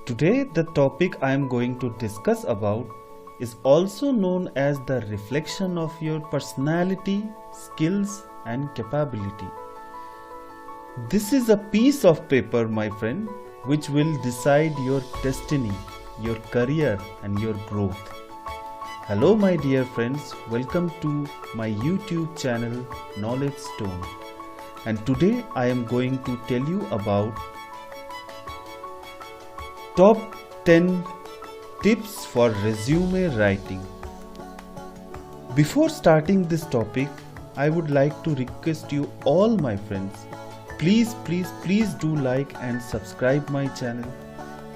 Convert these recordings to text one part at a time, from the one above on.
Today the topic I am going to discuss about is also known as the reflection of your personality, skills and capability. This is a piece of paper, my friend, which will decide your destiny, your career and your growth. Hello my dear friends, welcome to my YouTube channel Knowledge Stone, and today I am going to tell you about top 10 tips for resume writing. Before starting this topic, I would like to request you all my friends, please do like and subscribe my channel.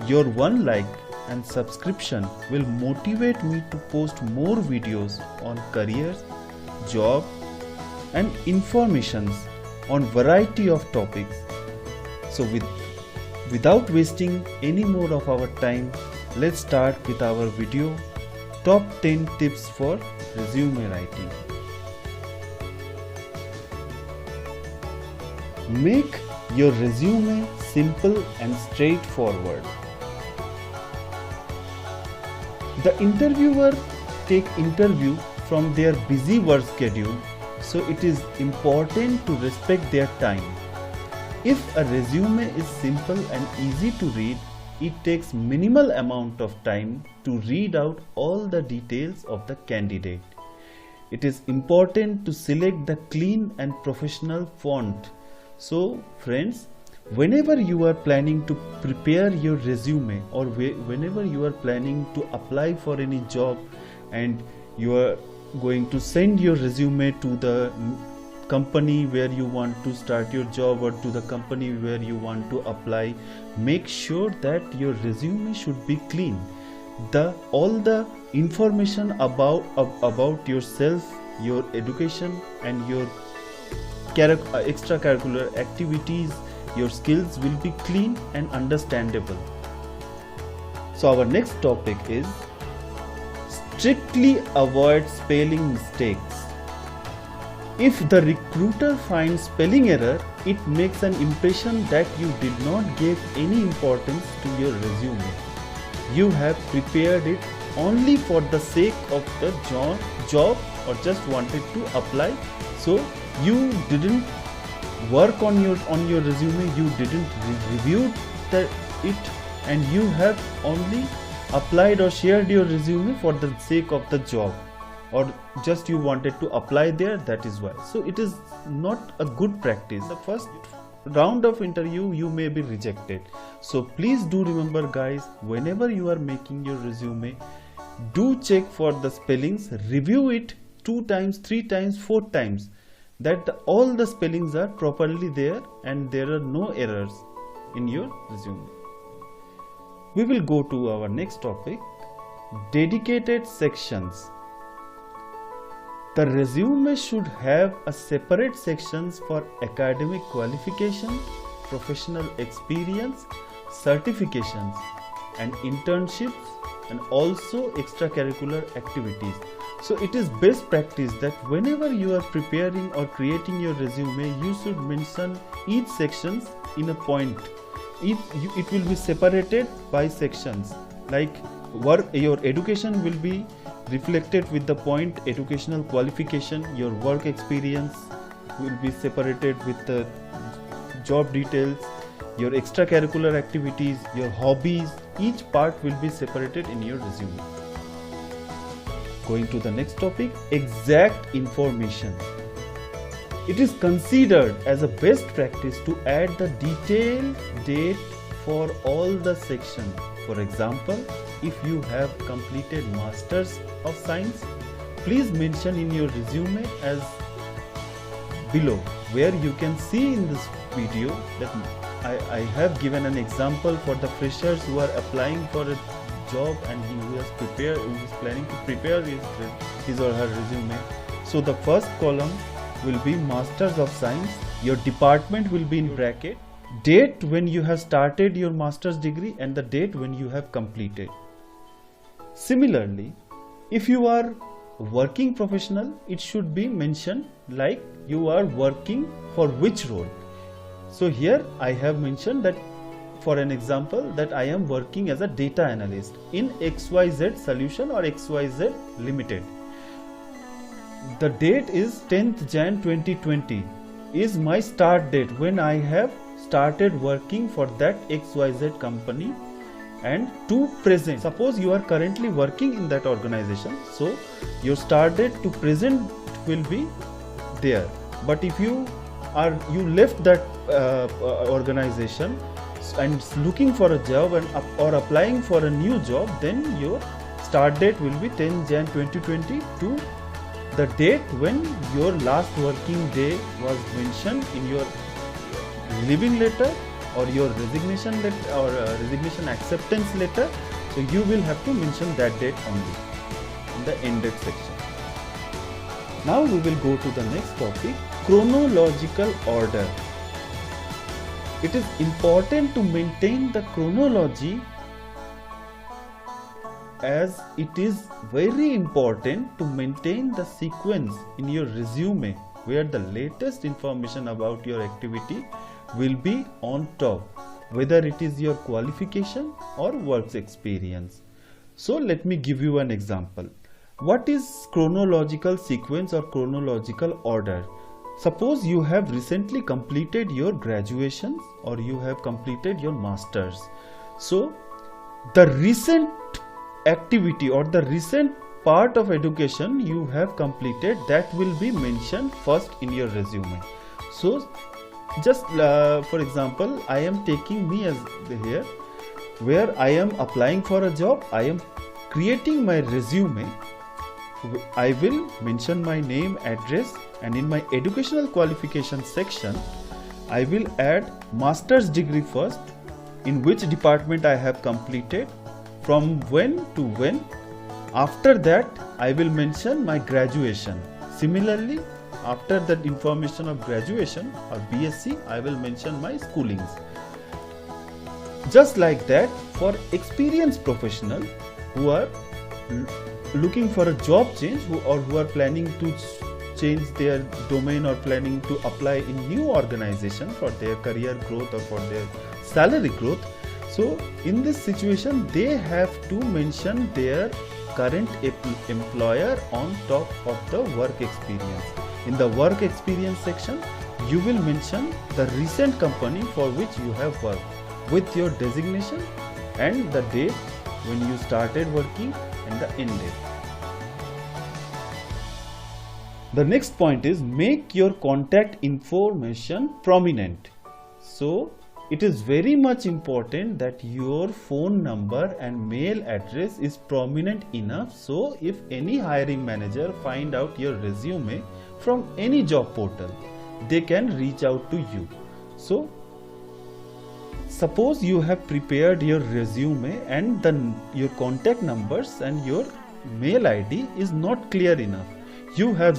Your one like and subscription will motivate me to post more videos on careers, job and informations on variety of topics. So without wasting any more of our time, let's start with our video, top 10 tips for resume writing. Make your resume simple and straightforward. The interviewer take interview from their busy work schedule, so it is important to respect their time. If a resume is simple and easy to read, it takes minimal amount of time to read out all the details of the candidate. It is important to select the clean and professional font. So friends, whenever you are planning to prepare your resume or whenever you are planning to apply for any job and you are going to send your resume to the company where you want to start your job or to the company where you want to apply, make sure that your resume should be clean. All the information about yourself, your education and your extracurricular activities, your skills will be clean and understandable. So our next topic is strictly avoid spelling mistakes. If the recruiter finds spelling error, it makes an impression that you did not give any importance to your resume. You have prepared it only for the sake of the job or just wanted to apply. So you didn't work on your resume, you didn't review it, and you have only applied or shared your resume for the sake of the job, or just you wanted to apply there, that is why. So it is not a good practice. The first round of interview you may be rejected. So please do remember guys, whenever you are making your resume, do check for the spellings, review it 2 times, 3 times, 4 times, that all the spellings are properly there and there are no errors in your resume. We will go to our next topic, dedicated sections. The resume should have a separate sections for academic qualification, professional experience, certifications and internships, and also extracurricular activities. So it is best practice that whenever you are preparing or creating your resume, you should mention each sections in a point. It will be separated by sections, like your education will be reflected with the point educational qualification, your work experience will be separated with the job details, your extracurricular activities, your hobbies, each part will be separated in your resume. Going to the next topic, exact information. It is considered as a best practice to add the detailed date for all the sections. For example, if you have completed Masters of Science, please mention in your resume as below, where you can see in this video that I have given an example for the freshers who are applying for a job and who is planning to prepare his or her resume. So the first column will be Masters of Science, your department will be in bracket, date when you have started your master's degree and the date when you have completed. Similarly, if you are working professional, it should be mentioned like you are working for which role. So here I have mentioned that for an example, that I am working as a data analyst in XYZ Solution or XYZ Limited. The date is 10th Jan 2020 is my start date when I have started working for that XYZ company, and to present. Suppose you are currently working in that organization, so your start date to present will be there. But if you left that organization and looking for a job or applying for a new job, then your start date will be 10 Jan 2020 to the date when your last working day was mentioned in your leaving letter or your resignation letter or resignation acceptance letter. So you will have to mention that date only in the ended section. Now we will go to the next topic, chronological order. It is important to maintain the chronology, as it is very important to maintain the sequence in your resume where the latest information about your activity will be on top, whether it is your qualification or work experience. So let me give you an example. What is chronological sequence or chronological order? Suppose you have recently completed your graduation or you have completed your masters. So the recent activity or the recent part of education you have completed, that will be mentioned first in your resume. So just for example, I am taking me as here, where I am applying for a job, I am creating my resume. I will mention my name, address, and in my educational qualification section I will add master's degree first, in which department I have completed, from when to when. After that I will mention my graduation. Similarly, after that information of graduation or BSc, I will mention my schoolings. Just like that, for experienced professionals who are looking for a job change or who are planning to change their domain or planning to apply in new organization for their career growth or for their salary growth, so in this situation they have to mention their current employer on top of the work experience. In the work experience section, you will mention the recent company for which you have worked with your designation and the date when you started working and the end date. The next point is make your contact information prominent. So it is very much important that your phone number and mail address is prominent enough, so if any hiring manager find out your resume from any job portal, they can reach out to you. So suppose you have prepared your resume and your contact numbers and your mail ID is not clear enough. You have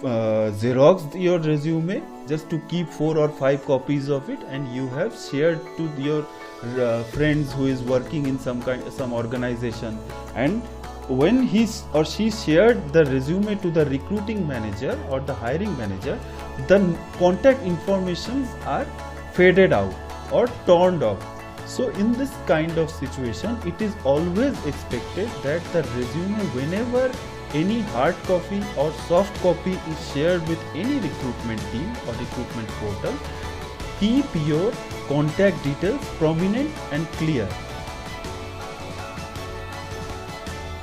xeroxed your resume just to keep 4 or 5 copies of it, and you have shared to your friends who is working in some organization, and when he or she shared the resume to the recruiting manager or the hiring manager, the contact informations are faded out or turned off. So in this kind of situation, it is always expected that the resume, whenever any hard copy or soft copy is shared with any recruitment team or recruitment portal, keep your contact details prominent and clear.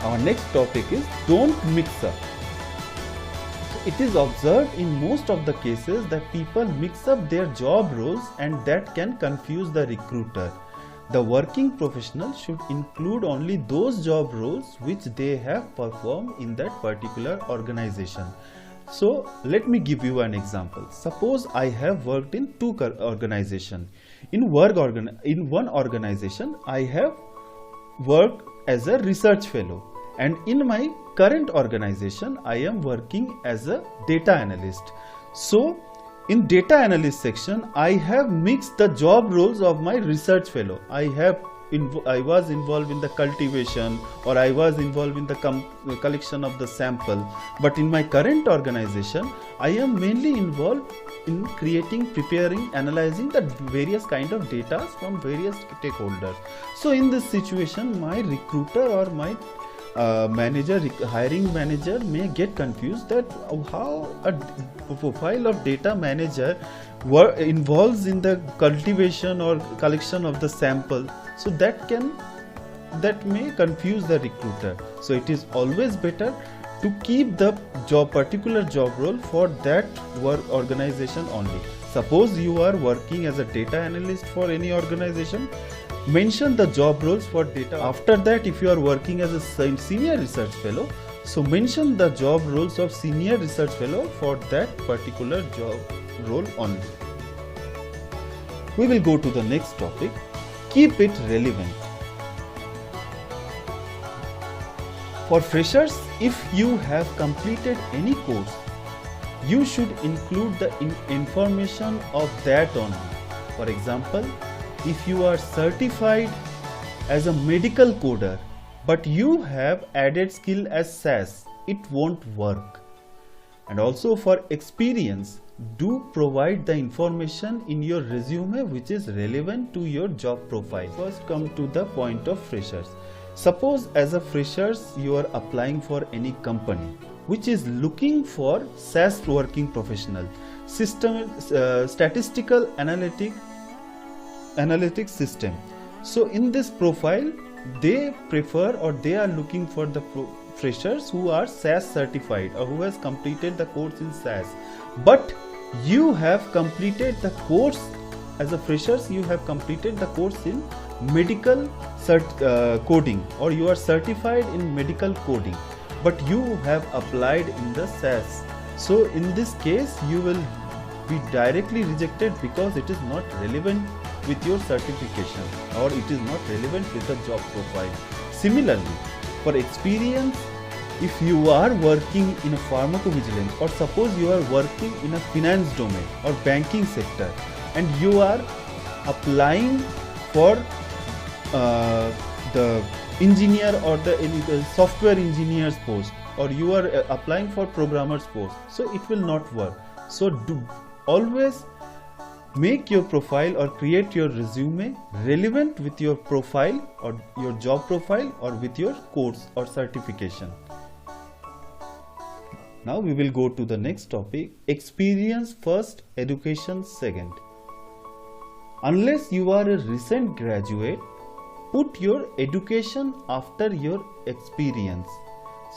Our next topic is don't mix up. It is observed in most of the cases that people mix up their job roles, and that can confuse the recruiter. The working professional should include only those job roles which they have performed in that particular organization. So let me give you an example. Suppose I have worked in 2 organizations. In one organization I have worked as a research fellow, and in my current organization I am working as a data analyst. So in data analyst section, I have mixed the job roles of my research fellow. I have I was involved in the cultivation, or I was involved in the collection of the sample. But in my current organization, I am mainly involved in creating, preparing, analyzing the various kind of data from various stakeholders. So in this situation, my recruiter or my hiring manager may get confused that how a profile of data manager involves in the cultivation or collection of the sample. So that may confuse the recruiter. So it is always better to keep the particular job role for that work organization only. Suppose you are working as a data analyst for any organization, mention the job roles for data. After that, if you are working as a senior research fellow, so mention the job roles of senior research fellow for that particular job role only. We will go to the next topic. Keep it relevant. For freshers, if you have completed any course, you should include the information of that only. For example, if you are certified as a medical coder, but you have added skill as SAS, it won't work. And also for experience, do provide the information in your resume which is relevant to your job profile. First come to the point of freshers. Suppose as a freshers you are applying for any company which is looking for SAS working professional, statistical analytics system. So in this profile they prefer, or they are looking for the freshers who are SAS certified or who has completed the course in SAS. But you have completed the course as a freshers, you have completed the course in medical coding, or you are certified in medical coding, but you have applied in the SAS. So in this case you will be directly rejected because it is not relevant with your certification, or it is not relevant with the job profile. Similarly, for experience, if you are working in a pharmacovigilance, or suppose you are working in a finance domain or banking sector, and you are applying for the engineer or the software engineer's post, or you are applying for programmer's post, so it will not work. So do always make your profile or create your resume relevant with your profile or your job profile, or with your course or certification. Now we will go to the next topic: experience first, education second. Unless you are a recent graduate, put your education after your experience.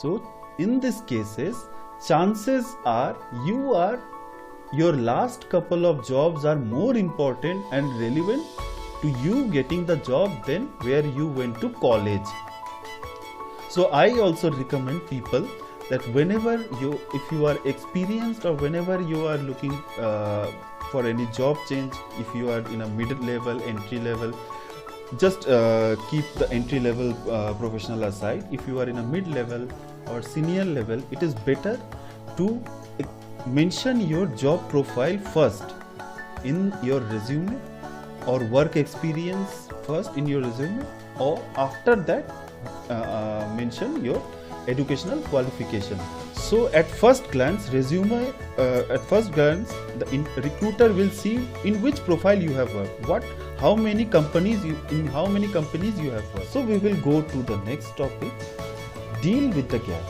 So in these cases, chances are your last couple of jobs are more important and relevant to you getting the job than where you went to college. So I also recommend people that whenever if you are experienced, or whenever you are looking for any job change, if you are in a middle level, entry level, just keep the entry level professional aside. If you are in a mid level or senior level, it is better to mention your job profile first in your resume, or work experience first in your resume, or after that mention your educational qualification. So at first glance, the recruiter will see in which profile you have worked, in how many companies you have worked. So we will go to the next topic: deal with the gap.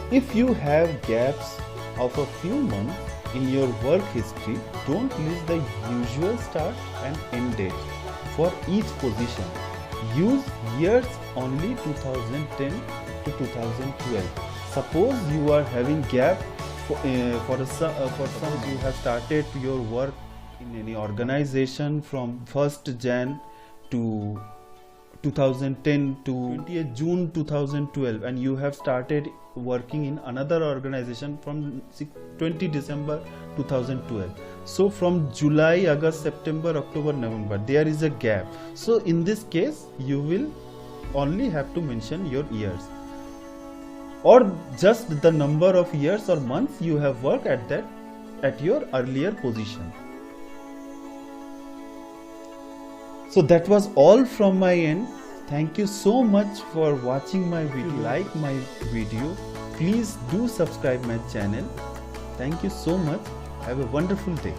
If you have gaps of a few months in your work history, don't list the usual start and end date for each position. Use years only 2010 to 2012. Suppose you are having gap for some you have started your work in any organization from 1st Jan to 2010 to 20th June 2012, and you have started working in another organization from 20 December 2012. So from July, August, September, October, November, there is a gap. So in this case, you will only have to mention your years, or just the number of years or months you have worked at your earlier position. So that was all from my end. Thank you so much for watching my video. If you like my video, please do subscribe my channel. Thank you so much. Have a wonderful day.